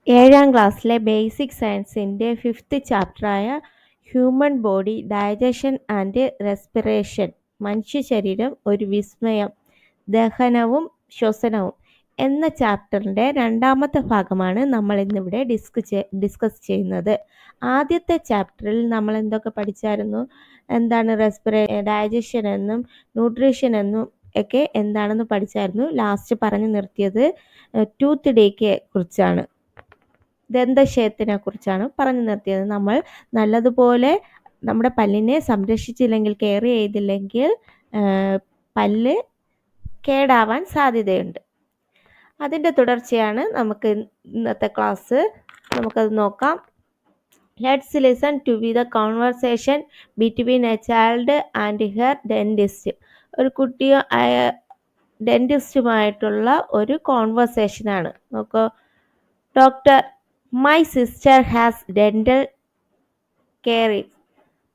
ഏഴാം ക്ലാസ്സിലെ ബേസിക് സയൻസിൻ്റെ 5th ചാപ്റ്ററായ human body digestion and respiration മനുഷ്യ ശരീരം ഒരു വിസ്മയം ദഹനവും ശ്വസനവും എന്ന ചാപ്റ്ററിൻ്റെ രണ്ടാമത്തെ ഭാഗമാണ് നമ്മൾ ഇന്നിവിടെ ഡിസ്കസ് ചെയ്യുന്നത്. ആദ്യത്തെ ചാപ്റ്ററിൽ നമ്മൾ എന്തൊക്കെ പഠിച്ചായിരുന്നു? എന്താണ് ഡൈജഷൻ എന്നും ന്യൂട്രീഷൻ എന്നും ഒക്കെ എന്താണെന്ന് പഠിച്ചായിരുന്നു. ലാസ്റ്റ് പറഞ്ഞു നിർത്തിയത് ടൂത്ത് ഡേക്ക് കുറിച്ചാണ്, ദന്തക്ഷയത്തിനെ കുറിച്ചാണ് പറഞ്ഞു നിർത്തിയത്. നമ്മൾ നല്ലതുപോലെ നമ്മുടെ പല്ലിനെ സംരക്ഷിച്ചില്ലെങ്കിൽ, കെയർ ചെയ്തില്ലെങ്കിൽ പല്ല് കേടാവാൻ സാധ്യതയുണ്ട്. അതിൻ്റെ തുടർച്ചയാണ് നമുക്ക് ഇന്നത്തെ ക്ലാസ്. നമുക്കത് നോക്കാം. Let's listen to the conversation between a child and her dentist. ഒരു കുട്ടിയും ഡെന്റിസ്റ്റുമായിട്ടുള്ള ഒരു കോൺവെർസേഷനാണ്. നോക്കൂ. Doctor, my sister has dental caries,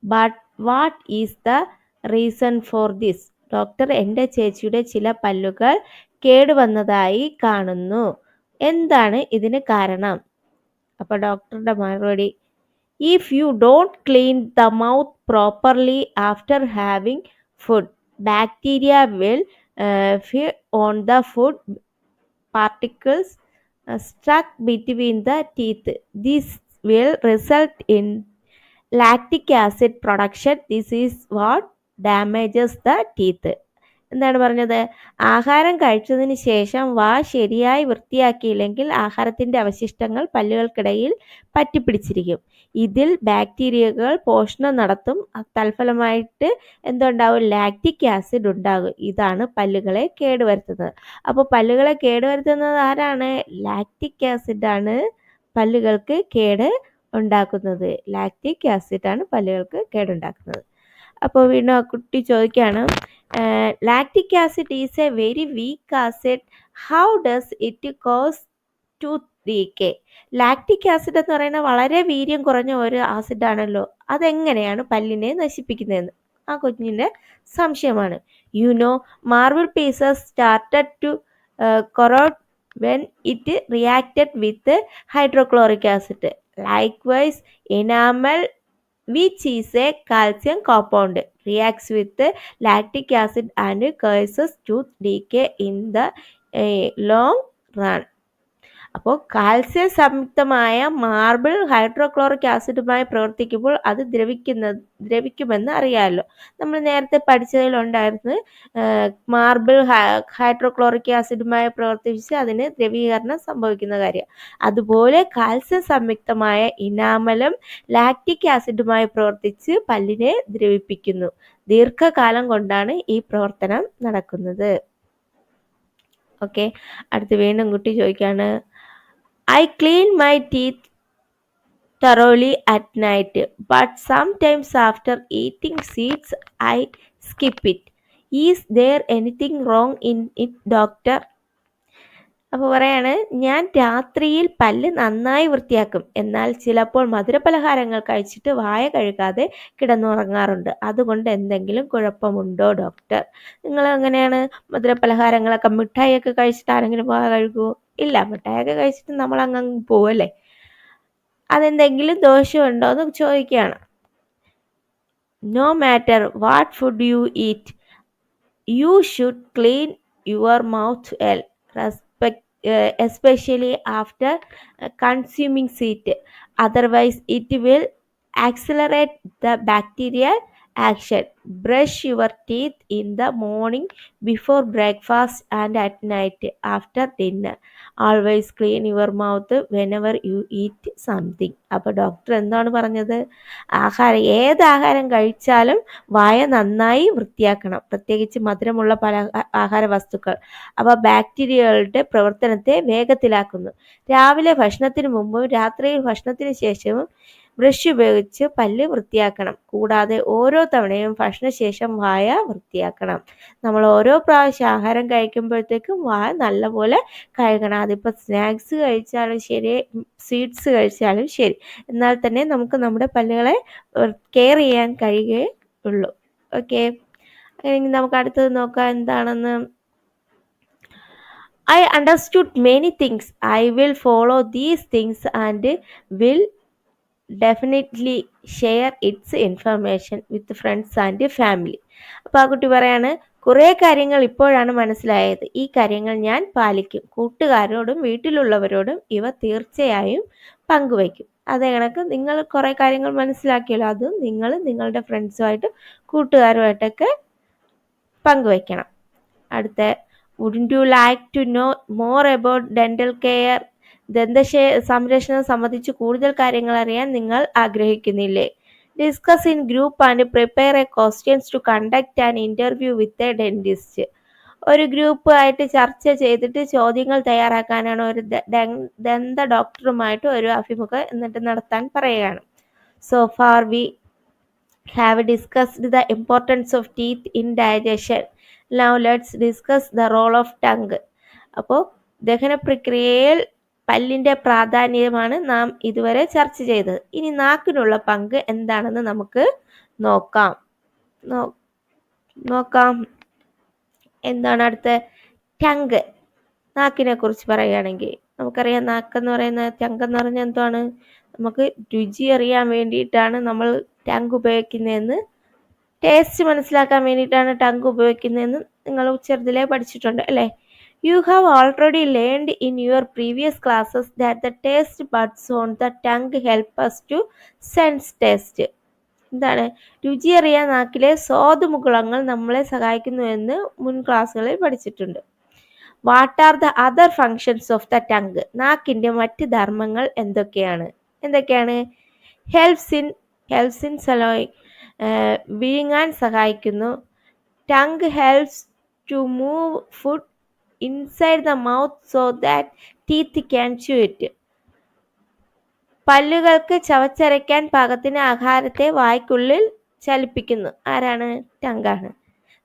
but what is the reason for this? Doctor, എൻ്റെ ചേച്ചിയുടെ ചില പല്ലുകൾ കേടുവന്നതായി കാണുന്നു. എന്താണ് ഇതിന് കാരണം? അപ്പോൾ ഡോക്ടറുടെ മറുപടി, if you don't clean the mouth properly after having food, bacteria will feed on the food particles stuck between the teeth. This will result in lactic acid production. This is what damages the teeth. എന്താണ് പറഞ്ഞത്? ആഹാരം കഴിച്ചതിന് ശേഷം വാ ശരിയായി വൃത്തിയാക്കിയില്ലെങ്കിൽ ആഹാരത്തിൻ്റെ അവശിഷ്ടങ്ങൾ പല്ലുകൾക്കിടയിൽ പറ്റിപ്പിടിച്ചിരിക്കും. ഇതിൽ ബാക്ടീരിയകൾ പോഷണം നടത്തും. തൽഫലമായിട്ട് എന്തുണ്ടാവും? ലാക്റ്റിക് ആസിഡ് ഉണ്ടാകും. ഇതാണ് പല്ലുകളെ കേടുവരുത്തുന്നത്. അപ്പോൾ പല്ലുകളെ കേടുവരുത്തുന്നത് ആരാണ്? ലാക്റ്റിക് ആസിഡാണ് പല്ലുകൾക്ക് കേട് ഉണ്ടാക്കുന്നത്. ലാക്റ്റിക് ആസിഡാണ് പല്ലുകൾക്ക് കേടുണ്ടാക്കുന്നത്. അപ്പോൾ വീണ്ടും ആ കുട്ടി ചോദിക്കുകയാണ്, lactic acid is A very weak acid, how does it cos tooth decay? Lactic acid എന്ന് പറയുന്നത് വളരെ വീര്യം കുറഞ്ഞ ഒരു ആസിഡാണല്ലോ, അതെങ്ങനെയാണ് പല്ലിനെ നശിപ്പിക്കുന്നതെന്ന് ആ കുഞ്ഞിൻ്റെ സംശയമാണ്. You know, marble pieces started to corrode when it reacted with hydrochloric acid. Likewise, enamel, which is a calcium compound, reacts with lactic acid and causes tooth decay in the long run. അപ്പോൾ calcium സംയുക്തമായ marble hydrochloric ആസിഡുമായി പ്രവർത്തിക്കുമ്പോൾ അത് ദ്രവിക്കുമെന്ന് അറിയാമല്ലോ. നമ്മൾ നേരത്തെ പഠിച്ചതിലുണ്ടായിരുന്നു marble hydrochloric ആസിഡുമായി പ്രവർത്തിച്ച് അതിന് ദ്രവീകരണം സംഭവിക്കുന്ന കാര്യം. അതുപോലെ കാൽസ്യം സംയുക്തമായ ഇനാമലും ലാക്റ്റിക് ആസിഡുമായി പ്രവർത്തിച്ച് പല്ലിനെ ദ്രവിപ്പിക്കുന്നു. ദീർഘകാലം കൊണ്ടാണ് ഈ പ്രവർത്തനം നടക്കുന്നത്. ഓക്കെ, അടുത്ത് വീണ്ടും കുട്ടി ചോദിക്കുകയാണ്, I clean my teeth thoroughly at night, but sometimes after eating sweets I skip it. Is there anything wrong in it, doctor? അപ്പോൾ പറയാണ്, ഞാൻ രാത്രിയിൽ പല്ല് നന്നായി വൃത്തിയാക്കും, എന്നാൽ ചിലപ്പോൾ മധുരപലഹാരങ്ങൾ കഴിച്ചിട്ട് വായ കഴുകാതെ കിടന്നുറങ്ങാറുണ്ട്. അതുകൊണ്ട് എന്തെങ്കിലും കുഴപ്പമുണ്ടോ ഡോക്ടർ? നിങ്ങൾ എങ്ങനെയാണ് മധുരപലഹാരങ്ങളൊക്കെ, മിഠായിയൊക്കെ കഴിച്ചിട്ട് ആരെങ്കിലും വായ കഴുകുമോ? ഇല്ല, മിഠായിയൊക്കെ കഴിച്ചിട്ട് നമ്മൾ അങ്ങ് പോവല്ലേ. അതെന്തെങ്കിലും ദോഷമുണ്ടോ എന്ന് ചോദിക്കുകയാണ്. No matter what food you eat, you should clean your mouth well, especially after consuming sweet. Otherwise, it will accelerate the bacterial action. Brush your teeth in the morning before breakfast and at night after dinner. Always clean your mouth whenever you eat something. അപ്പോൾ doctor എന്താണ് പറഞ്ഞത്? ഏത് ആഹാരം കഴിച്ചാലും വായ നന്നായി വൃത്തിയാക്കണം, പ്രത്യേകിച്ച് മധുരമുള്ള പല ആഹാര വസ്തുക്കൾ. അവ ബാക്ടീരിയകളുടെ പ്രവർത്തനത്തെ വേഗത്തിലാക്കുന്നു. രാവിലെ ഭക്ഷണത്തിന് മുമ്പും രാത്രിയിൽ ഭക്ഷണത്തിന് ശേഷവും ബ്രഷ് ഉപയോഗിച്ച് പല്ല് വൃത്തിയാക്കണം. കൂടാതെ ഓരോ തവണയും ഭക്ഷണശേഷം വായ വൃത്തിയാക്കണം. നമ്മൾ ഓരോ പ്രാവശ്യം ആഹാരം കഴിക്കുമ്പോഴത്തേക്കും വായ നല്ലപോലെ കഴുകണം. അതിപ്പോൾ സ്നാക്സ് കഴിച്ചാലും ശരി, സ്വീറ്റ്സ് കഴിച്ചാലും ശരി, എന്നാൽ തന്നെ നമുക്ക് നമ്മുടെ പല്ലുകളെ കെയർ ചെയ്യാൻ കഴിയുകയുള്ളൂ. ഓക്കെ, നമുക്ക് അടുത്തത് നോക്കാം എന്താണെന്ന്. I understood many things. I will follow these things and will definitely share it's information with friends and family. അപ്പോൾ ആ കുട്ടി പറയാണ്, കുറേ കാര്യങ്ങൾ ഇപ്പോഴാണ് മനസ്സിലായത്. ഈ കാര്യങ്ങൾ ഞാൻ പാലിക്കും. കൂട്ടുകാരോടും വീട്ടിലുള്ളവരോടും ഇവ തീർച്ചയായും പങ്കുവയ്ക്കും. അതേ കണക്ക് നിങ്ങൾ കുറേ കാര്യങ്ങൾ മനസ്സിലാക്കിയല്ലോ, അതും നിങ്ങൾ നിങ്ങളുടെ ഫ്രണ്ട്സുമായിട്ടും കൂട്ടുകാരുമായിട്ടൊക്കെ പങ്കുവയ്ക്കണം. അടുത്ത, wouldn't you like to know more about dental care? സംരക്ഷണം സംബന്ധിച്ച് കൂടുതൽ കാര്യങ്ങൾ അറിയാൻ നിങ്ങൾ ആഗ്രഹിക്കുന്നില്ലേ? Discuss in group and prepare a questions to conduct an interview with a dentist. ഒരു ഗ്രൂപ്പ് ആയിട്ട് ചർച്ച ചെയ്തിട്ട് ചോദ്യങ്ങൾ തയ്യാറാക്കാനാണ് ഒരു ദന്ത ഡോക്ടറുമായിട്ട് ഒരു അഭിമുഖം എന്നിട്ട് നടത്താൻ പറയുകയാണ്. So far V have discussed the importance of teeth in digestion. Now let's discuss the role of tongue. അപ്പോൾ ദഹന പ്രക്രിയയിൽ പല്ലിൻ്റെ പ്രാധാന്യമാണ് നാം ഇതുവരെ ചർച്ച ചെയ്തത്. ഇനി നാക്കിനുള്ള പങ്ക് എന്താണെന്ന് നമുക്ക് നോക്കാം. എന്താണ് അടുത്ത? ടങ്ക്. നാക്കിനെ കുറിച്ച് പറയുകയാണെങ്കിൽ നമുക്കറിയാം, നാക്കെന്ന് പറയുന്ന ടങ്കെന്ന് പറഞ്ഞാൽ എന്താണ്? നമുക്ക് രുചി അറിയാൻ വേണ്ടിയിട്ടാണ് നമ്മൾ ടങ്ക് ഉപയോഗിക്കുന്നതെന്ന്, ടേസ്റ്റ് മനസ്സിലാക്കാൻ വേണ്ടിയിട്ടാണ് ടങ്ക് ഉപയോഗിക്കുന്നതെന്ന് നിങ്ങൾ ചെറുതിലേ പഠിച്ചിട്ടുണ്ട് അല്ലേ? You have already learned in your previous classes that the taste buds on the tongue help us to sense taste. എന്താണ്? രുചി അറിയാൻ നാക്കിലെ സ്വാദുമുകുളങ്ങൾ നമ്മളെ സഹായിക്കുന്നുവെന്ന് മുൻ ക്ലാസ്സുകളിൽ പഠിച്ചിട്ടുണ്ട്. What are the other functions of the tongue? നാക്കിൻ്റെ മറ്റ് ധർമ്മങ്ങൾ എന്തൊക്കെയാണ്? ഹെൽപ്സ് ഇൻ സലോയിങ്, വിഴുങ്ങാൻ സഹായിക്കുന്നു. Tongue helps to move food inside the mouth so that teeth can chew it. പല്ലുകൾക്ക് ചവച്ചരയ്ക്കാൻ പാകത്തിന് ആഹാരത്തെ വായ്ക്കുള്ളിൽ ചലിപ്പിക്കുന്നു. ആരാണ്? ടങ്കാണ്.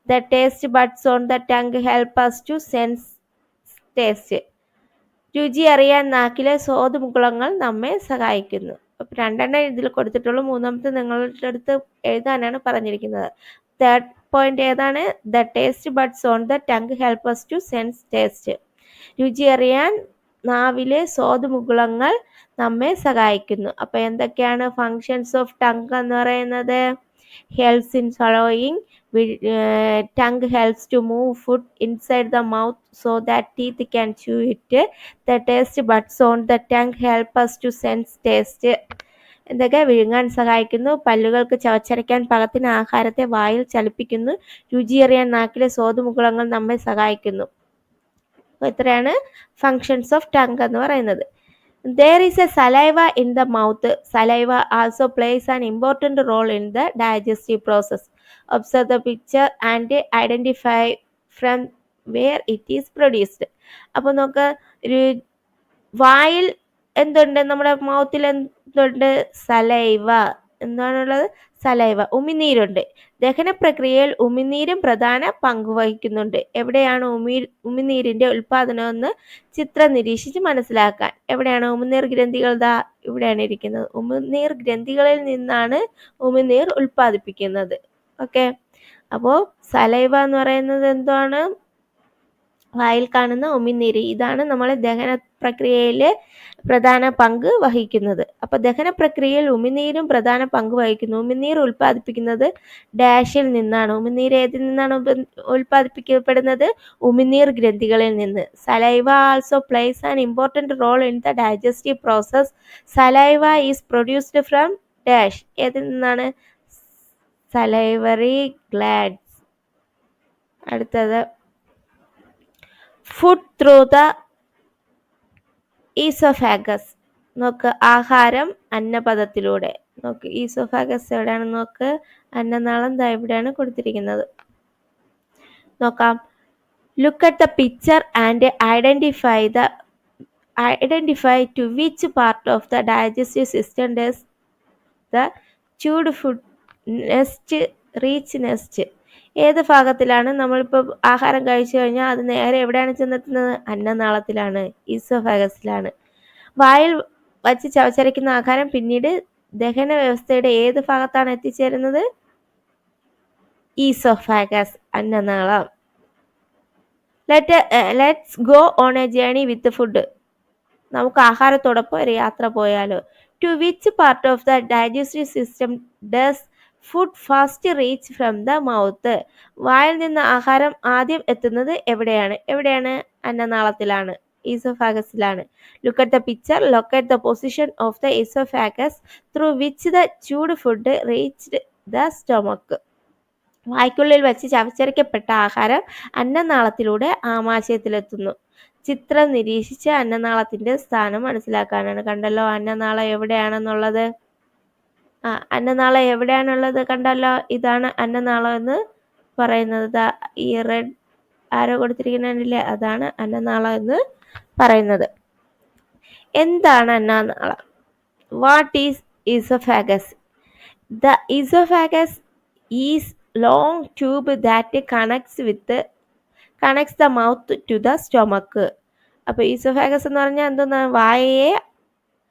The taste buds on the tongue help us to sense taste. രുചി അറിയാൻ നാക്കിലെ സ്വാദുമുകുളങ്ങൾ നമ്മെ സഹായിക്കുന്നു. അപ്പം 2 ഇതിൽ കൊടുത്തിട്ടുള്ളൂ. മൂന്നാമത്തെ നിങ്ങളുടെ അടുത്ത് എഴുതാനാണ് പറഞ്ഞിരിക്കുന്നത്. തേർഡ് പോയിന്റ് ഏതാണ്? The taste buds on the tongue help us to sense taste. രുചി അറിയാൻ നാവിലെ സ്വാദുമുകുളങ്ങൾ നമ്മെ സഹായിക്കുന്നു. അപ്പോൾ എന്തൊക്കെയാണ് ഫങ്ഷൻസ് ഓഫ് ടങ്ക് എന്ന് പറയുന്നത്? Helps in swallowing, tongue helps to move food inside the mouth so that teeth can chew it. The taste buds on the tongue help us to sense taste. എന്തൊക്കെ? വിഴുങ്ങാൻ സഹായിക്കുന്നു, പല്ലുകൾക്ക് ചവച്ചരയ്ക്കാൻ പാകത്തിന് ആഹാരത്തെ വായിൽ ചലിപ്പിക്കുന്നു, രുചിയറിയാൻ നാക്കിലെ സ്വാദുമുകുളങ്ങൾ നമ്മെ സഹായിക്കുന്നു. അപ്പോൾ ഇത്രയാണ് ഫങ്ഷൻസ് ഓഫ് ടങ്ക് എന്ന് പറയുന്നത്. There is a saliva in the mouth. Saliva also plays an important role in the digestive process. Observe the picture and identify from where it is produced. അപ്പോൾ നമുക്ക് വായിൽ എന്തുണ്ട്? നമ്മുടെ മൗത്തിൽ എന്തുണ്ട്? സലൈവ. എന്താണുള്ളത്? Saliva, ഉമിനീരുണ്ട്. ദഹന പ്രക്രിയയിൽ ഉമിനീരും പ്രധാന പങ്ക് വഹിക്കുന്നുണ്ട്. എവിടെയാണ് ഉമിനീരിന്റെ ഉൽപാദനം എന്ന് ചിത്രം നിരീക്ഷിച്ച് മനസ്സിലാക്കാൻ. എവിടെയാണ് ഉമിനീർ ഗ്രന്ഥികൾ? ഇവിടെയാണ് ഇരിക്കുന്നത്. ഉമിനീർ ഗ്രന്ഥികളിൽ നിന്നാണ് ഉമിനീർ ഉൽപ്പാദിപ്പിക്കുന്നത്. ഓക്കെ, അപ്പോൾ സലൈവ എന്ന് പറയുന്നത് എന്താണ്? വായിൽ കാണുന്ന ഉമിനീര്. ഇതാണ് നമ്മളെ ദഹന പ്രക്രിയയിൽ പ്രധാന പങ്ക് വഹിക്കുന്നത്. അപ്പോൾ ദഹന പ്രക്രിയയിൽ ഉമിനീരും പ്രധാന പങ്ക് വഹിക്കുന്നു. ഉമിനീർ ഉൽപ്പാദിപ്പിക്കുന്നത് ഡാഷിൽ നിന്നാണ്. ഉമിനീർ ഏതിൽ നിന്നാണ് ഉൽപ്പാദിപ്പിക്കപ്പെടുന്നത്? ഉമിനീർ ഗ്രന്ഥികളിൽ നിന്ന്. Saliva also plays an important role in the digestive process. Saliva is produced from dash. ഏതിൽ നിന്നാണ്? Salivary glands. അടുത്തത്, ഫുഡ് ത്രൂ ദ ഈസോഫാഗസ്. നോക്ക്, ആഹാരം അന്നപഥത്തിലൂടെ. നോക്ക്, ഈസോഫാഗസ് എവിടെയാണെന്ന് നോക്ക്. അന്നനാളം ഇവിടെയാണ് കൊടുത്തിരിക്കുന്നത്. നോക്കാം. Look at the picture and identify to which part of the digestive system does the chewed food next reach next. ഏത് ഭാഗത്തിലാണ് നമ്മളിപ്പോൾ ആഹാരം കഴിച്ചു കഴിഞ്ഞാൽ അത് നേരെ എവിടെയാണ് ചെന്നെത്തുന്നത്? അന്നനാളത്തിലാണ്, ഈസോഫാഗസിലാണ്. വായിൽ വച്ച് ചവച്ചരയ്ക്കുന്ന ആഹാരം പിന്നീട് ദഹന വ്യവസ്ഥയുടെ ഏത് ഭാഗത്താണ് എത്തിച്ചേരുന്നത്? ഈസോഫാഗസ്, അന്നനാളം. Let's go on a journey with food. നമുക്ക് ആഹാരത്തോടൊപ്പം ഒരു യാത്ര പോയാലോ. To which part of the digestive system does food first reach from the mouth? വായിൽ നിന്ന് ആഹാരം ആദ്യം എത്തുന്നത് എവിടെയാണ്? അന്നനാളത്തിലാണ്, oesophagus. Look at the picture. Locate the position of the oesophagus through which the chewed food reached the stomach. വായ്ക്കുള്ളിൽ വെച്ച് ചവച്ചരയ്ക്കപ്പെട്ട ആഹാരം അന്നനാളത്തിലൂടെ ആമാശയത്തിലെത്തുന്നു. ചിത്രം നിരീക്ഷിച്ച് അന്നനാളത്തിന്റെ സ്ഥാനം മനസ്സിലാക്കാനാണ്. കണ്ടല്ലോ അന്നനാളം എവിടെയാണെന്നുള്ളത്. അന്നനാളം എവിടെയാണുള്ളത് കണ്ടല്ലോ. ഇതാണ് അന്നനാളം എന്ന് പറയുന്നത്. ഈ റെഡ് ആരോ കൊടുത്തിരിക്കുന്നില്ലേ, അതാണ് അന്നനാളം എന്ന് പറയുന്നത്. എന്താണ് അന്നനാളം? What is oesophagus? The oesophagus is long tube that connects the mouth to the stomach. അപ്പോൾ ഈസോഫാഗസ് എന്ന് പറഞ്ഞാൽ എന്തെന്ന്? വായയെ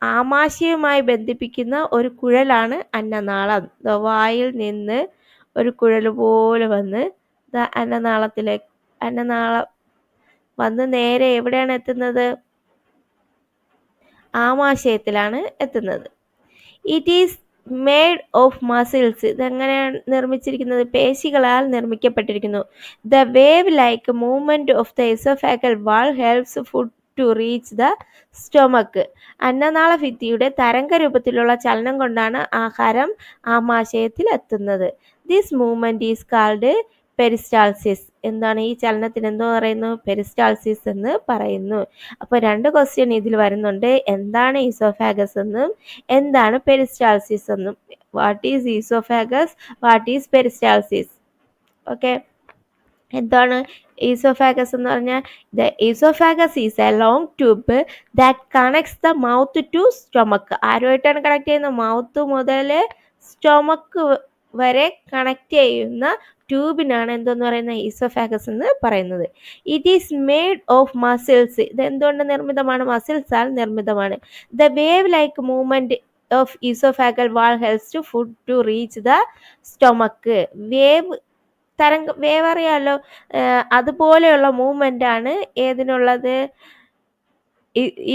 ആമാശയവുമായി ബന്ധിപ്പിക്കുന്ന ഒരു കുഴലാണ് അന്നനാളം. വായിൽ നിന്ന് ഒരു കുഴൽ പോലെ വന്ന് അന്നനാളം വന്ന് നേരെ എവിടെയാണ് എത്തുന്നത്? ആമാശയത്തിലാണ് എത്തുന്നത്. It is made of muscles. ഇതെങ്ങനെയാണ് നിർമ്മിച്ചിരിക്കുന്നത്? പേശികളാൽ നിർമ്മിക്കപ്പെട്ടിരിക്കുന്നു. The wave like movement of the oesophageal wall helps food to reach the stomach. അന്നനാള ഭിത്തിയുടെ തരംഗരൂപത്തിലുള്ള ചലനം കൊണ്ടാണ് ആഹാരം ആമാശയത്തിൽ എത്തുന്നത്. This movement is called peristalsis. എന്താണ് ഈ ചലനത്തിന് എന്തോ പറയുന്നു? പെരിസ്റ്റാൾസിസ് എന്ന് പറയുന്നു. അപ്പോൾ 2 ക്വസ്റ്റ്യൻ ഇതിൽ വരുന്നുണ്ട്. എന്താണ് ഈസോഫാഗസ് എന്നും എന്താണ് പെരിസ്റ്റാൾസിസ് എന്നും. What is oesophagus, what is peristalsis? Okay, എന്താണ് ഈസോഫാഗസ് എന്ന് പറഞ്ഞാൽ? The oesophagus is a long tube that connects the mouth to stomach. ആരുമായിട്ടാണ് കണക്ട് ചെയ്യുന്നത്? മൗത്ത് മുതൽ സ്റ്റൊമക്ക് വരെ കണക്ട് ചെയ്യുന്ന ട്യൂബിനാണ് എന്തെന്ന് പറയുന്നത്? ഈസോഫാഗസ് എന്ന് പറയുന്നത്. It is made of muscles. ഇത് എന്തുകൊണ്ട് നിർമ്മിതമാണ്? മസിൽസാൽ നിർമ്മിതമാണ്. The wave like movement of oesophageal wall helps to food to reach the stomach. Wave അറിയാലോ, അതുപോലെയുള്ള മൂവ്മെന്റ് ആണ് ഏതിനുള്ളത്?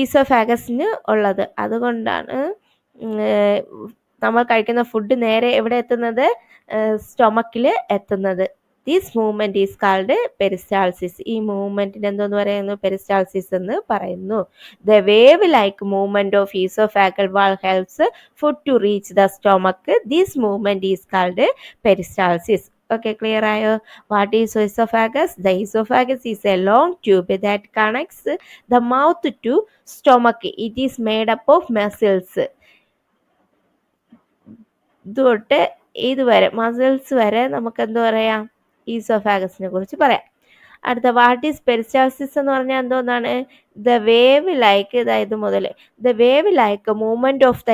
ഈസോഫാഗസിന് ഉള്ളത്. അതുകൊണ്ടാണ് നമ്മൾ കഴിക്കുന്ന ഫുഡ് നേരെ എവിടെ എത്തുന്നത്? സ്റ്റൊമക്കിൽ എത്തുന്നത്. This movement is called peristalsis. ഈ മൂവ്മെന്റിന് എന്തോന്ന് പറയുന്നു? പെരിസ്റ്റാൾസിസ് എന്ന് പറയുന്നു. The wave like movement of oesophageal wall helps food to reach the stomach. This movement is called peristalsis. Okay, clear ആയോ? What is esophagus? The esophagus is a long tube that connects the mouth to stomach. It is made up of muscles. തൊട്ട് ഇതുവരെ muscles വരെ നമുക്ക് എന്ത് പറയാം? ഈസോഫാഗസിനെ കുറിച്ച് പറയാം. അടുത്ത വാട്ട് ഈസ് പെരിസ്റ്റാൾസിസ് എന്ന് പറഞ്ഞാൽ എന്തോന്നാണ്? ദ വേവ് ലൈക്ക്, ഇതായത് മുതൽ the wave like movement of the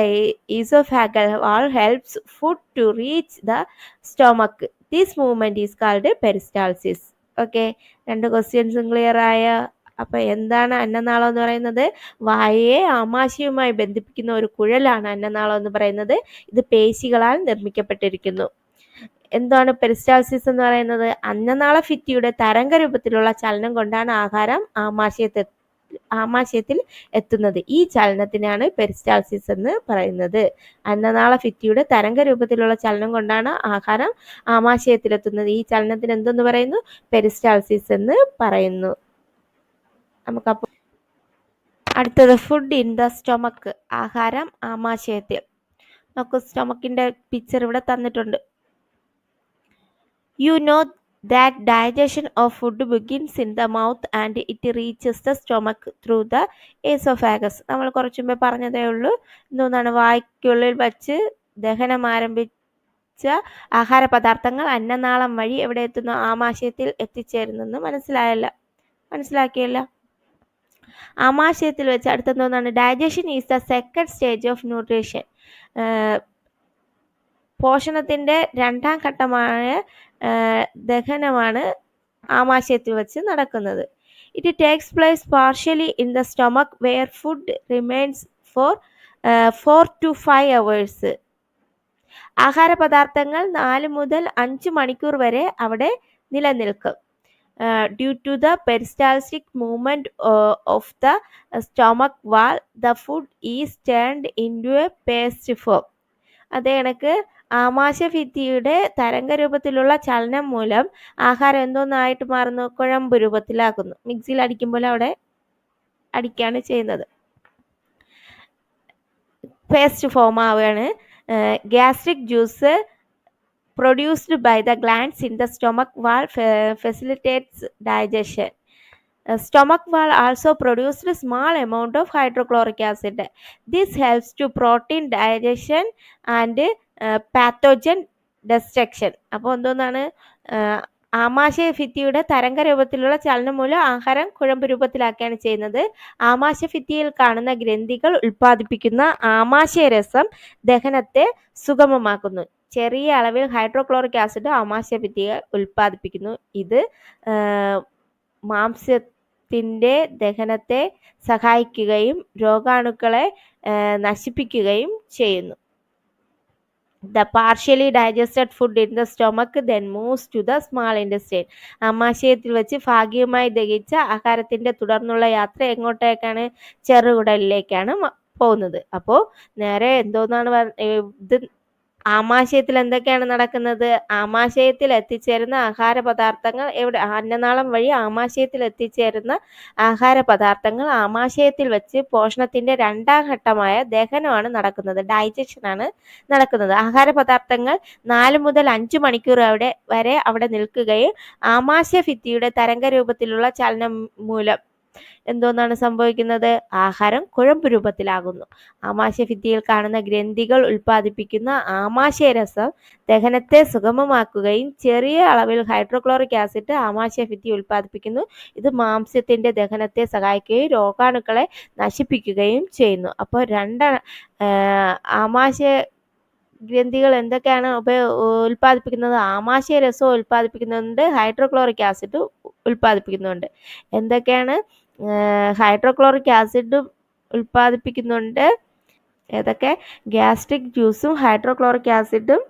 oesophageal wall helps food to reach the stomach. This movement is called peristalsis. Okay, 2 ക്വസ്റ്റ്യൻസും ക്ലിയർ ആയ? അപ്പൊ എന്താണ് അന്നനാളം എന്ന് പറയുന്നത്? വായയെ ആമാശയവുമായി ബന്ധിപ്പിക്കുന്ന ഒരു കുഴലാണ് അന്നനാളം എന്ന് പറയുന്നത്. ഇത് പേശികളാൽ നിർമ്മിക്കപ്പെട്ടിരിക്കുന്നു. എന്താണ് പെരിസ്റ്റാൾസിസ് എന്ന് പറയുന്നത്? അന്നനാള ഭിത്തിയുടെ തരംഗരൂപത്തിലുള്ള ചലനം കൊണ്ടാണ് ആഹാരം ആമാശയത്തിൽ എത്തുന്നത്. ഈ ചലനത്തിനാണ് പെരിസ്റ്റാൾസിസ് എന്ന് പറയുന്നത്. അന്നനാള ഭിത്തിയുടെ തരംഗരൂപത്തിലുള്ള ചലനം കൊണ്ടാണ് ആഹാരം ആമാശയത്തിലെത്തുന്നത്. ഈ ചലനത്തിന് എന്തെന്ന് പറയുന്നു? പെരിസ്റ്റാൾസിസ് എന്ന് പറയുന്നു. നമുക്കപ്പോൾ അടുത്തത് ഫുഡ് ഇൻ ദ സ്റ്റൊമക്ക്. ആഹാരം ആമാശയത്തിൽ. നമുക്ക് സ്റ്റൊമക്കിന്റെ പിക്ചർ ഇവിടെ തന്നിട്ടുണ്ട്. You know that digestion of food begins in the mouth and it reaches the stomach through the esophagus. നമ്മൾ കുറച്ചു മുമ്പേ പറഞ്ഞതേ ഉള്ളൂ. എന്താണ്? വായ്ക്കുള്ളിൽ വച്ച് ദഹനം ആരംഭിച്ച ആഹാര പദാർത്ഥങ്ങൾ അന്നനാളം വഴി എവിടെ എത്തുന്നു? ആമാശയത്തിൽ എത്തിച്ചേരുന്നെന്ന് മനസ്സിലാക്കിയല്ല? ആമാശയത്തിൽ വെച്ച് അടുത്തെന്തോന്നാണ്? Digestion is the second stage of nutrition. പോഷണത്തിന്റെ 2ാം ഘട്ടമായ ദഹനമാണ് ആമാശയത്തിൽ വെച്ച് നടക്കുന്നത്. It takes place partially in the stomach where food remains for 4 to 5 hours. ആഹാര പദാർത്ഥങ്ങൾ 4 മുതൽ 5 മണിക്കൂർ വരെ അവിടെ നിലനിൽക്കും. due to the peristaltic movement of the stomach wall, the food is turned into a paste form. അതേ കണക്ക് ആമാശയഭിത്തിയുടെ തരംഗരൂപത്തിലുള്ള ചലനം മൂലം ആഹാരം എന്തോന്നായിട്ട് മാറുന്നു? കുഴമ്പ് രൂപത്തിലാക്കുന്നു. മിക്സിയിൽ അടിക്കുമ്പോൾ അവിടെ അടിക്കുകയാണ് ചെയ്യുന്നത്. പേസ്റ്റ് ഫോം ആവുകയാണ്. Gastric juice produced by the glands in the stomach wall facilitates digestion. Stomach wall also produced a small amount of hydrochloric acid. This helps to protein digestion and pathogen destruction. അപ്പോൾ എന്തോന്നാണ്? ആമാശയഭിത്തിയുടെ തരംഗരൂപത്തിലുള്ള ചലനം മൂലം ആഹാരം കുഴമ്പ് രൂപത്തിലാക്കുകയാണ് ചെയ്യുന്നത്. ആമാശയഭിത്തിയിൽ കാണുന്ന ഗ്രന്ഥികൾ ഉൽപ്പാദിപ്പിക്കുന്ന ആമാശയരസം ദഹനത്തെ സുഗമമാക്കുന്നു. ചെറിയ അളവിൽ ഹൈഡ്രോക്ലോറിക് ആസിഡ് ആമാശയഭിത്തിയെ ഉൽപ്പാദിപ്പിക്കുന്നു. ഇത് മാംസത്തിന്റെ ദഹനത്തെ സഹായിക്കുകയും രോഗാണുക്കളെ നശിപ്പിക്കുകയും ചെയ്യുന്നു. The partially digested food in the stomach then moves to the small intestine. ആമാശയത്തിൽ വെച്ച് ഭാഗികമായി ദഹിച്ച ആഹാരത്തിന്റെ തുടർന്നുള്ള യാത്ര എങ്ങോട്ടേക്കാണ്? ചെറുകുടലിലേക്കാണ് പോകുന്നത്. അപ്പോൾ നേരെ എന്തോന്നാണ് ഇത് ആമാശയത്തിൽ എന്തൊക്കെയാണ് നടക്കുന്നത്? ആമാശയത്തിൽ എത്തിച്ചേരുന്ന ആഹാര പദാർത്ഥങ്ങൾ അന്നനാളം വഴി ആമാശയത്തിൽ എത്തിച്ചേരുന്ന ആഹാര പദാർത്ഥങ്ങൾ ആമാശയത്തിൽ വെച്ച് പോഷണത്തിന്റെ രണ്ടാം ഘട്ടമായ ദഹനമാണ് നടക്കുന്നത്, ഡൈജഷനാണ് നടക്കുന്നത്. ആഹാര പദാർത്ഥങ്ങൾ 4 മുതൽ 5 മണിക്കൂർ വരെ അവിടെ നിൽക്കുകയും ആമാശയഭിത്തിയുടെ തരംഗരൂപത്തിലുള്ള ചലനം മൂലം എന്തോന്നാണ് സംഭവിക്കുന്നത്? ആഹാരം കുഴമ്പ് രൂപത്തിലാകുന്നു. ആമാശയഭിത്തിയിൽ കാണുന്ന ഗ്രന്ഥികൾ ഉൽപ്പാദിപ്പിക്കുന്ന ആമാശയരസം ദഹനത്തെ സുഗമമാക്കുകയും ചെറിയ അളവിൽ ഹൈഡ്രോക്ലോറിക് ആസിഡ് ആമാശയഭിത്തി ഉൽപ്പാദിപ്പിക്കുന്നു. ഇത് മാംസ്യത്തിന്റെ ദഹനത്തെ സഹായിക്കുകയും രോഗാണുക്കളെ നശിപ്പിക്കുകയും ചെയ്യുന്നു. അപ്പോൾ ആമാശയ ഗ്രന്ഥികൾ എന്തൊക്കെയാണ് ഉൽപ്പാദിപ്പിക്കുന്നത്? ആമാശയരസം ഉൽപ്പാദിപ്പിക്കുന്നുണ്ട്, ഹൈഡ്രോക്ലോറിക് ആസിഡ് ഉൽപ്പാദിപ്പിക്കുന്നുണ്ട്. എന്തൊക്കെയാണ്? ഹൈഡ്രോക്ലോറിക് ആസിഡ് ഉൽപ്പാദിപ്പിക്കുന്നുണ്ട്. ഏതൊക്കെ? ഗ്യാസ്ട്രിക് ജ്യൂസും ഹൈഡ്രോക്ലോറിക് ആസിഡും.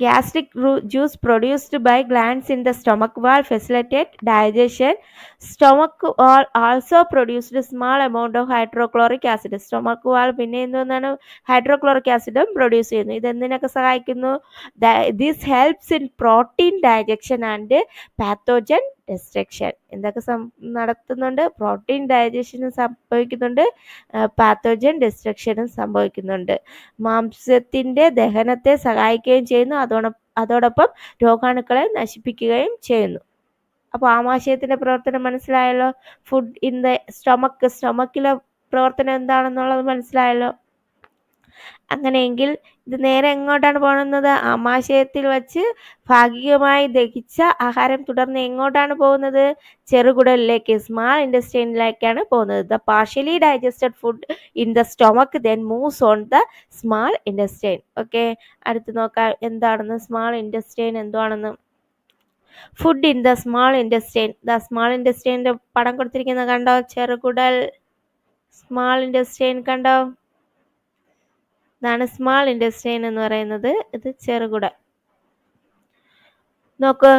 Gastric juice produced by glands in the stomach wall facilitate digestion. Stomach wall also produced a small amount of hydrochloric acid. Stomach wall പിന്നെ എന്താണ്? ഹൈഡ്രോക്ലോറിക് ആസിഡും പ്രൊഡ്യൂസ് ചെയ്യുന്നു. ഇതെന്തിനൊക്കെ സഹായിക്കുന്നു? This helps in protein digestion and pathogen destruction. എന്തൊക്കെ നടത്തുന്നുണ്ട്? Protein ഡൈജഷനും സംഭവിക്കുന്നുണ്ട്, pathogen ഡിസ്ട്രക്ഷനും സംഭവിക്കുന്നുണ്ട്. മാംസത്തിന്റെ ദഹനത്തെ സഹായിക്കുകയും ചെയ്യുന്നു, അതോടൊപ്പം രോഗാണുക്കളെ നശിപ്പിക്കുകയും ചെയ്യുന്നു. അപ്പോൾ ആമാശയത്തിന്റെ പ്രവർത്തനം മനസ്സിലായല്ലോ. ഫുഡ് ഇൻ ദ സ്റ്റൊമക്കിലെ പ്രവർത്തനം എന്താണെന്നുള്ളത് മനസ്സിലായല്ലോ. അങ്ങനെയെങ്കിൽ ഇത് നേരെ എങ്ങോട്ടാണ് പോകുന്നത്? ആമാശയത്തിൽ വച്ച് ഭാഗികമായി ദഹിച്ച ആഹാരം തുടർന്ന് എങ്ങോട്ടാണ് പോകുന്നത്? ചെറുകുടലിലേക്ക്, സ്മാൾ ഇൻറ്റസ്റ്റൈനിലേക്കാണ് പോകുന്നത്. The partially digested food in the stomach then moves on the small intestine. Okay, അടുത്ത് നോക്കാം എന്താണെന്ന്. സ്മാൾ ഇൻറ്റസ്റ്റൈൻ എന്താണെന്ന്. Food in the small intestine. The small ഇൻറ്റസ്റ്റൈൻ്റെ പടം കൊടുത്തിരിക്കുന്നത് കണ്ടോ? ചെറുകുടൽ, സ്മാൾ ഇൻറ്റസ്റ്റൈൻ കണ്ടോ? ഇതാണ് സ്മാൾ ഇൻറ്റസ്റ്റൈൻ എന്ന് പറയുന്നത്. ഇത് ചെറുകുടൽ. നോക്ക്,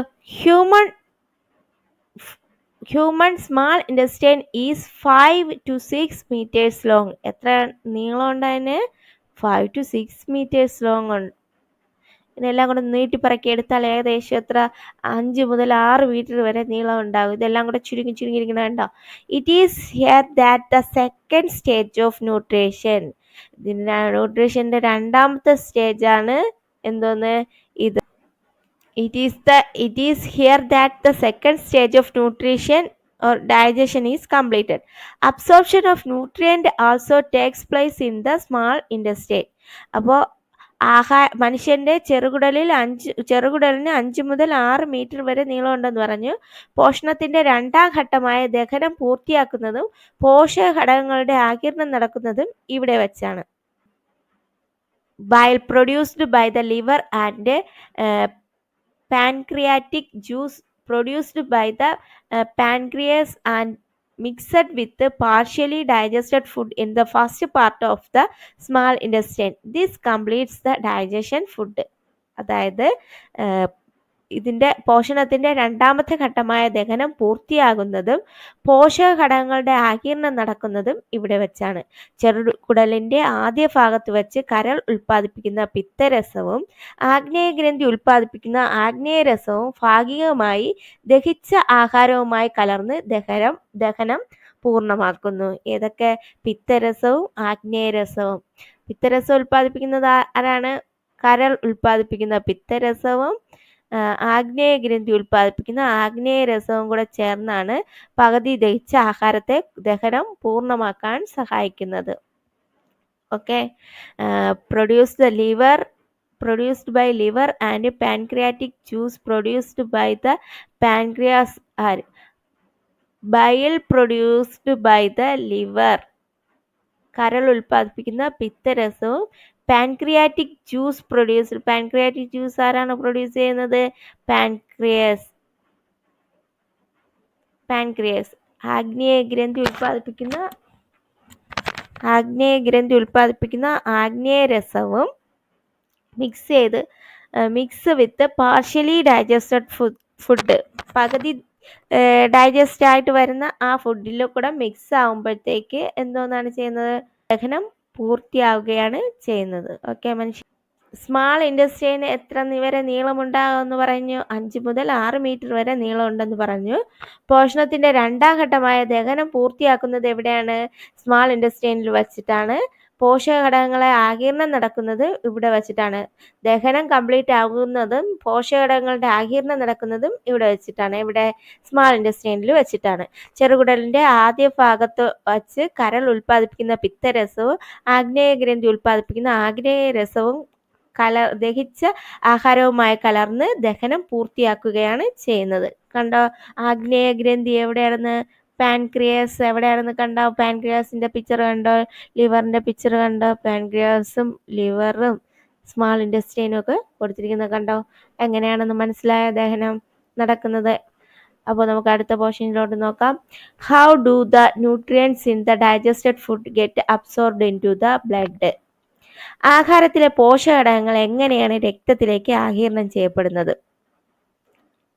human small intestine is 5 to 6 meters long. എത്ര നീളം ഉണ്ട് അതിന്? 5 to 6 meters ലോങ് ഉണ്ട്. ഇതെല്ലാം കൂടെ നീട്ടിപ്പറക്കി എടുത്താൽ ഏകദേശം എത്ര? 5 മുതൽ 6 മീറ്റർ വരെ നീളം ഉണ്ടാകും. ഇതെല്ലാം കൂടെ ചുരുങ്ങിയിരിക്കുന്നത് കണ്ടോ? It is here that the second stage of nutrition. ന്യൂട്രീഷന്റെ രണ്ടാമത്തെ സ്റ്റേജ് ആണ് എന്തോന്ന്? ഇത്. It is here that the second stage of nutrition or digestion is completed. Absorption of nutrient also takes place in the small intestine. അപ്പോൾ മനുഷ്യന്റെ ചെറുകുടലിന് 5 മുതൽ 6 metre വരെ നീളം ഉണ്ടെന്ന് പറഞ്ഞു. പോഷണത്തിന്റെ രണ്ടാം ഘട്ടമായ ദഹനം പൂർത്തിയാക്കുന്നതും പോഷക ഘടകങ്ങളുടെ ആകിരണം നടക്കുന്നതും ഇവിടെ വെച്ചാണ്. Bile produced by the liver and pancreatic juice produced by the pancreas and mixed with the partially digested food in the first part of the small intestine. This completes the digestion food. അതായത് ഇതിന്റെ പോഷണത്തിന്റെ രണ്ടാമത്തെ ഘട്ടമായ ദഹനം പൂർത്തിയാകുന്നതും പോഷക ഘടകങ്ങളുടെ ആഗിരണം നടക്കുന്നതും ഇവിടെ വെച്ചാണ്. ചെറുകുടലിന്റെ ആദ്യ ഭാഗത്ത് വെച്ച് കരൾ ഉൽപ്പാദിപ്പിക്കുന്ന പിത്തരസവും ആഗ്നേയഗ്രന്ഥി ഉൽപ്പാദിപ്പിക്കുന്ന ആഗ്നേയരസവും ഭാഗികമായി ദഹിച്ച ആഹാരവുമായി കലർന്ന് ദഹനം പൂർണ്ണമാക്കുന്നു. ഏതൊക്കെ? പിത്തരസവും ആഗ്നേയരസവും. പിത്തരസം ഉൽപ്പാദിപ്പിക്കുന്നത് ആരാണ്? കരൾ ഉൽപ്പാദിപ്പിക്കുന്ന പിത്തരസവും ആഗ്നേയഗ്രന്ഥി ഉൽപ്പാദിപ്പിക്കുന്ന ആഗ്നേയരസവും കൂടെ ചേർന്നാണ് പകുതി ദഹിച്ച ആഹാരത്തെ ദഹനം പൂർണ്ണമാക്കാൻ സഹായിക്കുന്നത്. Okay. produced by liver and pancreatic juice produced by the pancreas are bile produced by the liver. കരൾ ഉൽപ്പാദിപ്പിക്കുന്ന പിത്തരസവും പാൻക്രിയാറ്റിക് ജ്യൂസ് പാൻക്രിയാറ്റിക് ജ്യൂസ് ആരാണ് പ്രൊഡ്യൂസ് ചെയ്യുന്നത്? പാൻക്രിയസ്. ആഗ്നേയഗ്രന്ഥി ഉൽപ്പാദിപ്പിക്കുന്ന ആഗ്നേയരസവും mix with partially digested food, പകുതി ഡൈജസ്റ്റ് ആയിട്ട് വരുന്ന ആ ഫുഡിൽ കൂടെ മിക്സ് ആവുമ്പോഴത്തേക്ക് എന്തോന്നാണ് ചെയ്യുന്നത്? ദഹനം പൂർത്തിയാവുകയാണ് ചെയ്യുന്നത്. ഓക്കെ. സ്മാൾ ഇൻറ്റസ്റ്റൈൻ എത്ര വരെ നീളമുണ്ടാകുമെന്ന് പറഞ്ഞു? 5 മുതൽ 6 മീറ്റർ വരെ നീളം ഉണ്ടെന്ന് പറഞ്ഞു. പോഷണത്തിന്റെ രണ്ടാം ഘട്ടമായ ദഹനം പൂർത്തിയാക്കുന്നത് എവിടെയാണ്? സ്മാൾ ഇൻറ്റസ്റ്റൈനിൽ വെച്ചിട്ടാണ്. പോഷക ഘടകങ്ങളെ ആഗിരണം നടക്കുന്നത് ഇവിടെ വെച്ചിട്ടാണ്. ദഹനം കംപ്ലീറ്റ് ആകുന്നതും പോഷകഘടകങ്ങളുടെ ആഗിരണം നടക്കുന്നതും ഇവിടെ വെച്ചിട്ടാണ്. ഇവിടെ സ്മാൾ ഇൻറ്റസ്റ്റൈനിൽ വെച്ചിട്ടാണ്. ചെറുകുടലിന്റെ ആദ്യ ഭാഗത്ത് വച്ച് കരൾ ഉൽപ്പാദിപ്പിക്കുന്ന പിത്തരസവും ആഗ്നേയഗ്രന്ഥി ഉൽപ്പാദിപ്പിക്കുന്ന ആഗ്നേയരസവും ദഹിച്ച ആഹാരവുമായി കലർന്ന് ദഹനം പൂർത്തിയാക്കുകയാണ് ചെയ്യുന്നത്. കണ്ടോ? ആഗ്നേയഗ്രന്ഥി എവിടെയാണെന്ന്? പാൻക്രിയാസ് എവിടെയാണെന്ന് കണ്ടോ? പാൻക്രിയാസിന്റെ പിക്ചർ കണ്ടോ? ലിവറിന്റെ പിക്ചർ കണ്ടോ? പാൻക്രിയാസും ലിവറും സ്മാൾ ഇൻറ്റസ്റ്റൈനും ഒക്കെ കൊടുത്തിരിക്കുന്നത് കണ്ടോ? എങ്ങനെയാണെന്ന് മനസ്സിലായ ദഹനം നടക്കുന്നത്? അപ്പോൾ നമുക്ക് അടുത്ത പോർഷനിലോട്ട് നോക്കാം. How do the nutrients in the digested food get absorbed into the blood? ആഹാരത്തിലെ പോഷകഘടകങ്ങൾ എങ്ങനെയാണ് രക്തത്തിലേക്ക് ആഗിരണം ചെയ്യപ്പെടുന്നത്?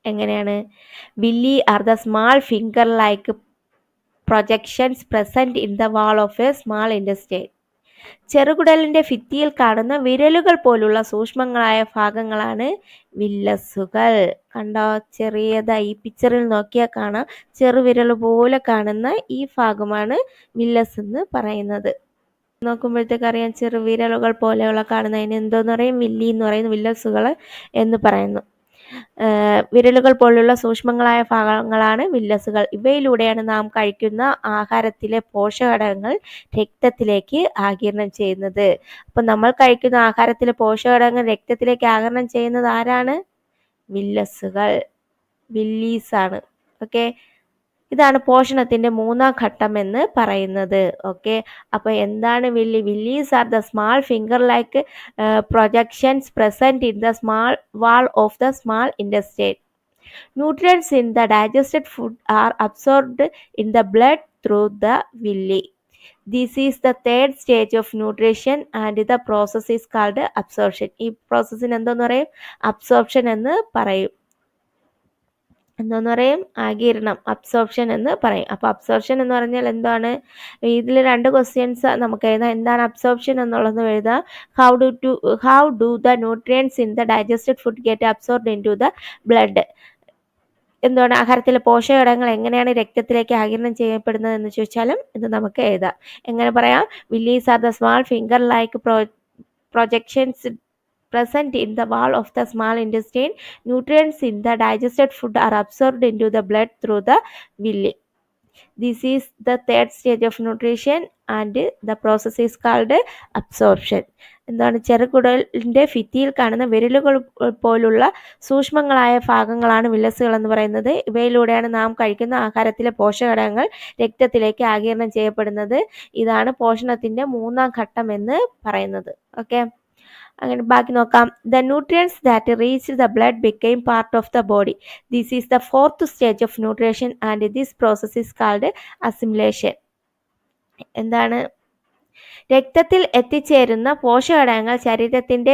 എങ്ങനെയാണ്? Villi are the small finger like projections present in the wall of a small intestine. ചെറുകുടലിന്റെ ഭിത്തിയിൽ കാണുന്ന വിരലുകൾ പോലുള്ള സൂക്ഷ്മങ്ങളായ ഭാഗങ്ങളാണ് വില്ലസുകൾ. കണ്ടോ? ചെറിയതായി ഈ പിക്ചറിൽ നോക്കിയാൽ കാണാം, ചെറുവിരൽ പോലെ കാണുന്ന ഈ ഭാഗമാണ് വില്ലസ് എന്ന് പറയുന്നത്. നോക്കുമ്പോഴത്തേക്ക് അറിയാം, ചെറുവിരലുകൾ പോലെയുള്ള കാണുന്നതിന് എന്തോന്ന് പറയും? വില്ലി എന്ന് പറയുന്നു, വില്ലസുകൾ എന്ന് പറയുന്നു. വിരലുകൾ പോലുള്ള സൂക്ഷ്മങ്ങളായ ഭാഗങ്ങളാണ് വില്ലസുകൾ. ഇവയിലൂടെയാണ് നാം കഴിക്കുന്ന ആഹാരത്തിലെ പോഷകഘടകങ്ങൾ രക്തത്തിലേക്ക് ആഗിരണം ചെയ്യുന്നത്. അപ്പൊ നമ്മൾ കഴിക്കുന്ന ആഹാരത്തിലെ പോഷകഘടകങ്ങൾ രക്തത്തിലേക്ക് ആഗിരണം ചെയ്യുന്നത് ആരാണ്? വില്ലസുകൾ, വില്ലീസ് ആണ്. ഓക്കെ. ഇതാണ് പോഷണത്തിന്റെ മൂന്നാം ഘട്ടം എന്ന് പറയുന്നത്. ഓക്കെ. അപ്പൊ എന്താണ് villi? Villis are the small finger like projections present in the small wall of the small intestine. Nutrients in the digested food are absorbed in the blood through the villi. This is the third stage of nutrition and the process is called absorption. ഈ പ്രോസസ്സിന് എന്തോന്ന് പറയും? Absorption എന്ന് പറയും. എന്തോന്ന് പറയും? ആഗിരണം, absorption എന്ന് പറയും. അപ്പോൾ അബ്സോർപ്ഷൻ എന്ന് പറഞ്ഞാൽ എന്താണ്? ഇതിൽ 2 ക്വസ്റ്റ്യൻസ് നമുക്ക് എഴുതാം. എന്താണ് അബ്സോർപ്ഷൻ എന്നുള്ളത് എഴുതാം. How do the nutrients in the digested food get absorbed into the blood? എന്താണ്? ആഹാരത്തിലെ പോഷകഘടകങ്ങൾ എങ്ങനെയാണ് രക്തത്തിലേക്ക് ആഗിരണം ചെയ്യപ്പെടുന്നത് എന്ന് ചോദിച്ചാലും ഇത് നമുക്ക് എഴുതാം. എങ്ങനെ പറയാം? Willys are the small finger like projections present in the wall of the small intestine. Nutrients in the digested food are absorbed into the blood through the villi. This is the third stage of nutrition and the process is called absorption. എന്താണ്? ചെറുകുടലിന്റെ ഭിത്തിയിൽ കാണുന്ന വിരലുകൾ പോലുള്ള സൂക്ഷ്മങ്ങളായ ഭാഗങ്ങളാണ് വില്ലസുകൾ എന്ന് പറയുന്നത്. ഇവയിലൂടെയാണ് നാം കഴിക്കുന്ന ആഹാരത്തിലെ പോഷകഘടകങ്ങൾ രക്തത്തിലേക്ക് ആഗിരണം ചെയ്യപ്പെടുന്നത്. ഇതാണ് പോഷണത്തിന്റെ മൂന്നാം ഘട്ടം എന്ന് പറയുന്നത്. ഓക്കെ. അങ്ങനെ ബാക്കി നോക്കാം. The nutrients that reach the blood became part of the body. This is the fourth stage of nutrition and this process is called assimilation. എന്താണ്? രക്തത്തിൽ എത്തിച്ചേരുന്ന പോഷകഘടകങ്ങൾ ശരീരത്തിന്റെ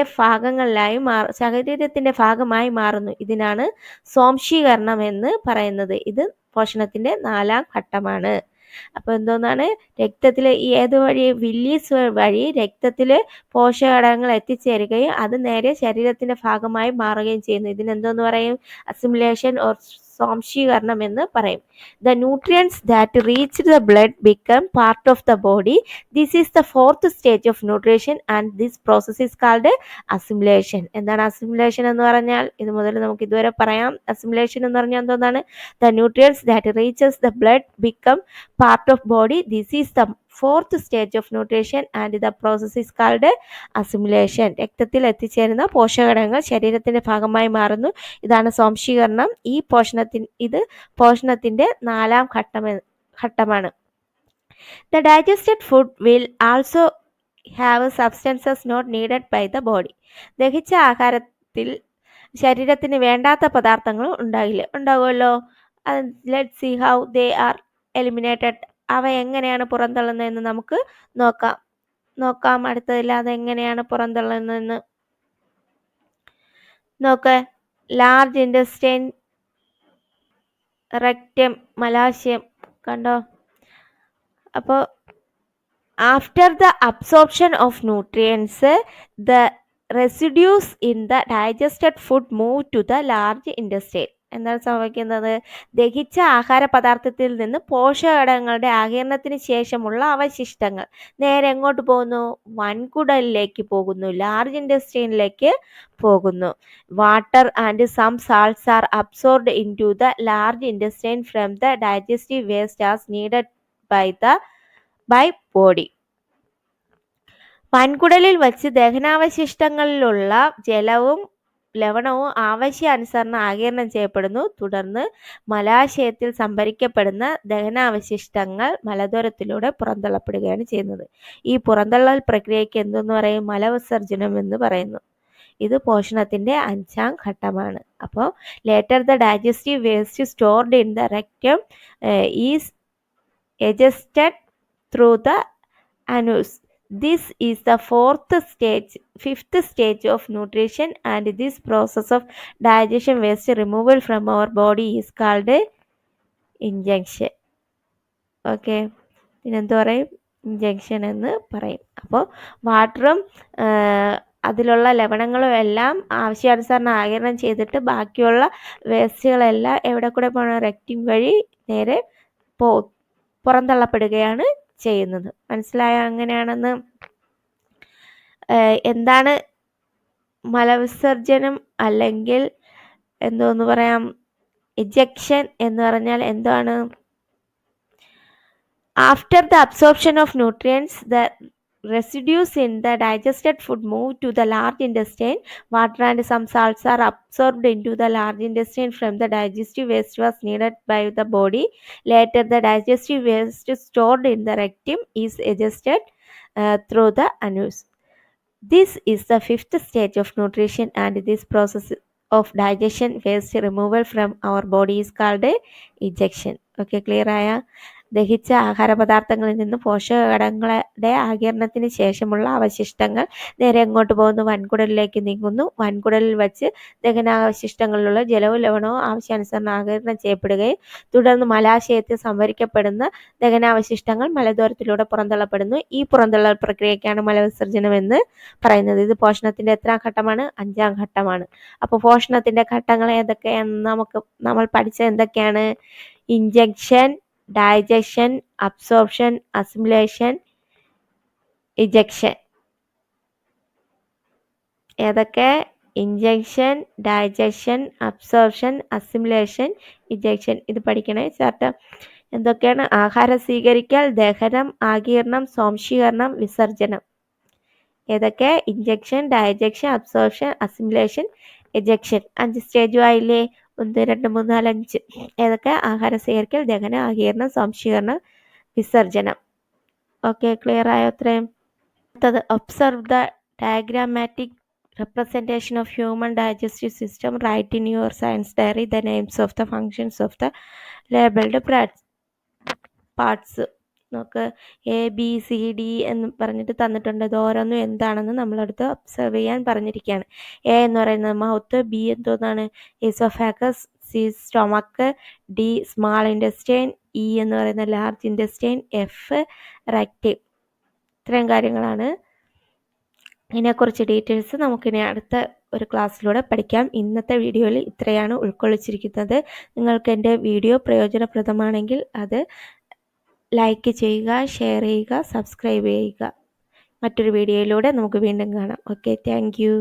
ഭാഗമായി മാറുന്നു. ഇതിനാണ് സ്വാംശീകരണം എന്ന് പറയുന്നത്. ഇത് പോഷണത്തിന്റെ 4ാം ഘട്ടമാണ്. അപ്പോൾ എന്തോന്നാണ്, രക്തത്തിൽ ഏത് വഴി, വില്ലീസ് വഴി രക്തത്തിൽ പോഷകഘടകങ്ങൾ എത്തിച്ചേരുകയും അത് നേരെ ശരീരത്തിന്റെ ഭാഗമായി മാറുകയും ചെയ്യുന്നു. ഇതിനെന്തോന്ന് പറയും? അസിമിലേഷൻ ഓർ സ്വാംശീകരണം എന്ന് പറയും. The nutrients that reach the blood become part of the body. This is the 4th stage of nutrition and this process is called assimilation. എന്താണ് assimilation എന്ന് പറഞ്ഞാൽ? ഇത് മുതൽ നമുക്ക് ഇതുവരെ പറയാം. assimilation എന്ന് പറഞ്ഞാൽ എന്തോന്നാണ്? The nutrients that reaches the blood become part of body. This is the 4th stage of nutrition and the process is called assimilation. രക്തത്തിൽ എത്തിച്ചേരുന്ന പോഷകഘടകങ്ങൾ ശരീരത്തിന്റെ ഭാഗമായി മാറുന്നു. ഇതാണ് സ്വാംശീകരണം. ഇത് പോഷണത്തിന്റെ 4ാം ഘട്ടമാണ്. The digested food will also have substances not needed by the body. ദഹിച്ച ആഹാരത്തിൽ ശരീരത്തിന് വേണ്ടാത്ത പദാർത്ഥങ്ങൾ ഉണ്ടാകുമല്ലോ. Let's see how they are eliminated. അവ എങ്ങനെയാണ് പുറന്തള്ളുന്നതെന്ന് നമുക്ക് നോക്കാം അടുത്തതിൽ അതെങ്ങനെയാണ് പുറന്തള്ളുന്നതെന്ന്. നോക്ക്, ലാർജ് ഇൻറ്റസ്റ്റൈൻ, റെക്റ്റം, മലാശയം, കണ്ടോ? അപ്പോൾ after the absorption of nutrients, the residues in the digested food move to the large intestine. എന്താണ് സംഭവിക്കുന്നത്? ദഹിച്ച ആഹാര പദാർത്ഥത്തിൽ നിന്ന് പോഷകഘടകങ്ങളുടെ ആഗിരണത്തിന് ശേഷമുള്ള അവശിഷ്ടങ്ങൾ നേരെ എങ്ങോട്ട് പോകുന്നു? വൻകുടലിലേക്ക് പോകുന്നു, ലാർജ് ഇൻറ്റസ്റ്റൈനിലേക്ക് പോകുന്നു. Water and some salts are absorbed into the large intestine from the digestive waste as needed by body. വൻകുടലിൽ വച്ച് ദഹനാവശിഷ്ടങ്ങളിലുള്ള ജലവും ലവണവും ആവശ്യാനുസരണം ആഗിരണം ചെയ്യപ്പെടുന്നു. തുടർന്ന് മലാശയത്തിൽ സംഭരിക്കപ്പെടുന്ന ദഹനാവശിഷ്ടങ്ങൾ മലദ്വാരത്തിലൂടെ പുറന്തള്ളപ്പെടുകയാണ് ചെയ്യുന്നത്. ഈ പുറന്തള്ളൽ പ്രക്രിയയ്ക്ക് എന്തെന്ന് പറയും? മലവിസർജനം എന്ന് പറയുന്നു. ഇത് പോഷണത്തിന്റെ 5ാം ഘട്ടമാണ്. അപ്പോൾ later the digestive waste stored in the rectum is egested through the anus. This is the 5th stage of nutrition and this process of digestion waste removal from our body is called injection. Okay, ഇതിനെന്ത് പറയും? Ingestion എന്ന് പറയും. അപ്പോൾ വാട്ടറും അതിലുള്ള ലവണങ്ങളും എല്ലാം ആവശ്യാനുസരണം ആഗിരണം ചെയ്തിട്ട് ബാക്കിയുള്ള വേസ്റ്റുകളെല്ലാം എവിടെ കൂടെ പോകണം? റെക്റ്റിൻ വഴി നേരെ പുറന്തള്ളപ്പെടുകയാണ് ചെയ്യുന്നത്. മനസ്സിലായോ എങ്ങനെയാണെന്ന്? എന്താണ് മലവിസർജനം അല്ലെങ്കിൽ എന്തോന്ന് പറയാം, ഇജക്ഷൻ എന്ന് പറഞ്ഞാൽ എന്താണ്? After the absorption of nutrients the residues in the digested food move to the large intestine. Water and some salts are absorbed into the large intestine from the digestive waste was needed by the body. Later the digestive waste stored in the rectum is egested through the anus. This is the 5th stage of nutrition and this process of digestion waste removal from our body is called ejection. Okay, clear ആയ? ദഹിച്ച ആഹാരപദാർത്ഥങ്ങളിൽ നിന്ന് പോഷകഘടകങ്ങളുടെ ആഗിരണത്തിന് ശേഷമുള്ള അവശിഷ്ടങ്ങൾ നേരെ എങ്ങോട്ട് പോകുന്നു? വൻകുടലിലേക്ക് നീങ്ങുന്നു. വൻകുടലിൽ വച്ച് ദഹനാവശിഷ്ടങ്ങളിലുള്ള ജലവും ലവണവും ആവശ്യാനുസരണം ആഗിരണം ചെയ്യപ്പെടുകയും തുടർന്ന് മലാശയത്തിൽ സംഭരിക്കപ്പെടുന്ന ദഹനാവശിഷ്ടങ്ങൾ മലദ്വാരത്തിലൂടെ പുറന്തള്ളപ്പെടുന്നു. ഈ പുറന്തള്ളൽ പ്രക്രിയയ്ക്കാണ് മലവിസർജനം എന്ന് പറയുന്നത്. ഇത് പോഷണത്തിന്റെ എത്രാം ഘട്ടമാണ്? 5ാം ഘട്ടമാണ്. അപ്പോൾ പോഷണത്തിന്റെ ഘട്ടങ്ങൾ ഏതൊക്കെയാണെന്ന് നമ്മൾ പഠിച്ചത് എന്തൊക്കെയാണ്? Ingestion, digestion, absorption, assimilation, egestion. ഏതൊക്കെ? Ingestion, digestion, absorption, assimilation, egestion. ഇത് പഠിക്കണേ ചാർട്ട്. എന്തൊക്കെയാണ്? ആഹാരം സ്വീകരിക്കൽ, ദഹനം, ആഗിരണം, സ്വാംശീകരണം, വിസർജനം. ഏതൊക്കെ? Injection, digestion, absorption, assimilation, ejection. 5 സ്റ്റേജും ആയില്ലേ? 1, 2, 3, 4, 5. ഏതൊക്കെ? ആഹാരം സ്വീകരിക്കൽ, ദഹനം, ആഗിരണം, സ്വാംശീകരണം, വിസർജനം. ഓക്കെ, ക്ലിയർ ആയോ? അത്രയും. അടുത്തത്, observe the diagrammatic representation of human digestive system. Write in your science diary the names of the functions of the labeled parts. നമുക്ക് ABCD എന്ന് പറഞ്ഞിട്ട് തന്നിട്ടുണ്ട്. ഇത് ഓരോന്നും എന്താണെന്ന് നമ്മളടുത്ത് ഒബ്സർവ് ചെയ്യാൻ പറഞ്ഞിരിക്കുകയാണ്. A എന്ന് പറയുന്നത് മൗത്ത്, B എന്തോന്നാണ് oesophagus, C stomach, D small intestine, E എന്ന് പറയുന്ന ലാർജ് ഇൻറ്റെസ്റ്റൈൻ, F റെക്റ്റിൻ. ഇത്രയും കാര്യങ്ങളാണ്. ഇതിനെക്കുറിച്ച് ഡീറ്റെയിൽസ് നമുക്കിനി അടുത്ത ഒരു ക്ലാസ്സിലൂടെ പഠിക്കാം. ഇന്നത്തെ വീഡിയോയിൽ ഇത്രയാണ് ഉൾക്കൊള്ളിച്ചിരിക്കുന്നത്. നിങ്ങൾക്ക് എൻ്റെ വീഡിയോ പ്രയോജനപ്രദമാണെങ്കിൽ അത് ലൈക്ക് ചെയ്യുക, ഷെയർ ചെയ്യുക, സബ്സ്ക്രൈബ് ചെയ്യുക. മറ്റൊരു വീഡിയോയിലൂടെ നമുക്ക് വീണ്ടും കാണാം. Okay, thank you.